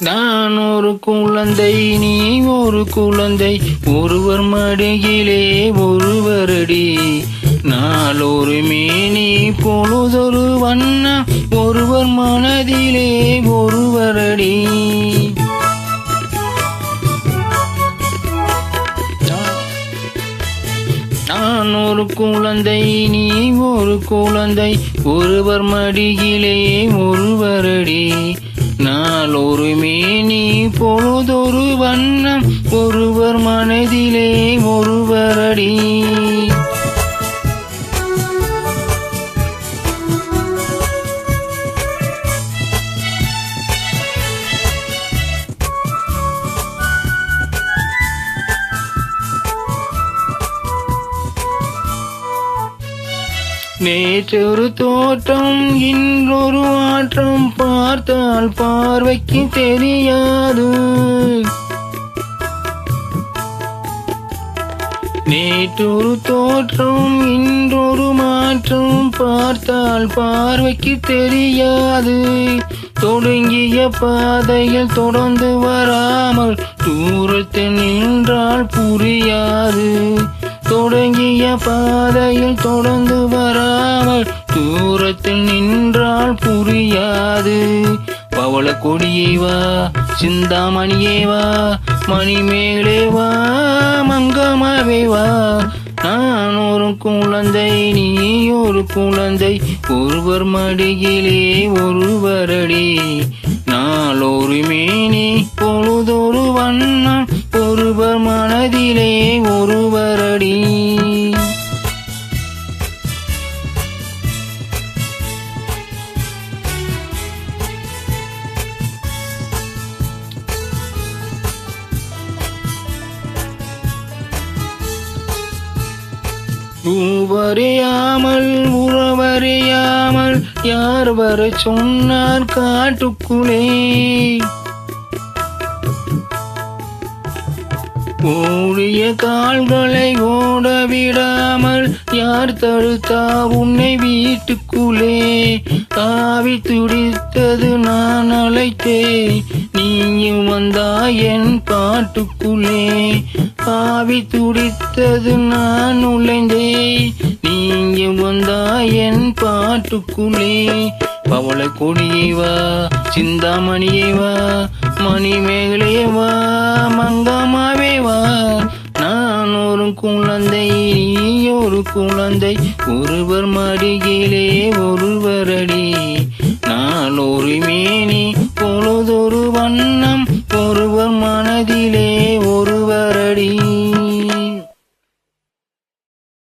நான் ஒரு குழந்தை, நீ ஒரு குழந்தை, ஒருவர் மடியிலே ஒருவரடி. நாளொரு மேனி பொழுதொரு வண்ணம், ஒருவர் மனதிலே ஒருவரடி. நான் ஒரு குழந்தை, நீ ஒரு குழந்தை, ஒருவர் மடியிலே ஒருவரடி. நாளொரு மேனி பொழுதொரு வண்ணம், ஒருவர் மனதிலே ஒருவரடி. நேற்றொரு தோற்றம், இன்றொரு மாற்றம், பார்த்தால் பார்வைக்கு தெரியாது. நேற்றொரு தோற்றம், இன்றொரு மாற்றம், பார்த்தால் பார்வைக்கு தெரியாது. தொடங்கிய பாதையில் தொடர்ந்து வராமல் தூரத்தில் நின்றால் புரியாது. தொடங்கிய பாதையில் தொடர்ந்து வராமல் தூரத்தில் நின்றால் புரியாது. பவள கொடியே வா, சிந்தாமணியே வா, மணிமேலே வா, மங்கமாவே வா. நான் ஒரு குழந்தை, நீ ஒரு குழந்தை, ஒருவர் மடியிலே ஒருவரடி. நாளொரு மேனி பொழுதொரு வண்ணம், ஒருவர் மனதிலே ஒருவரடி. பூவறியாமல் உறவறியாமல் யார் வர சொன்னார் காட்டுக்குள்ளே. ஓடிய கால்களை ஓட விடாமல் யார் தடுத்தா உன்னை வீட்டுக்குள்ளே. தாவி துடித்தது நான் அழைத்தே, நீயும் வந்தாய் என் பாட்டுக்குள்ளே. தாவி துடித்தது நான் நுழைந்தே, நீயும் வந்தாய் என் பாட்டுக்குள்ளே. பவள கொடியே வா, சிந்தாமணியே வா, மணிமேகலே வா, மங்கமாவே வா. நான் ஒரு குழந்தை, நீ ஒரு குழந்தை, ஒருவர் மடியிலே ஒருவரடி. நாளொரு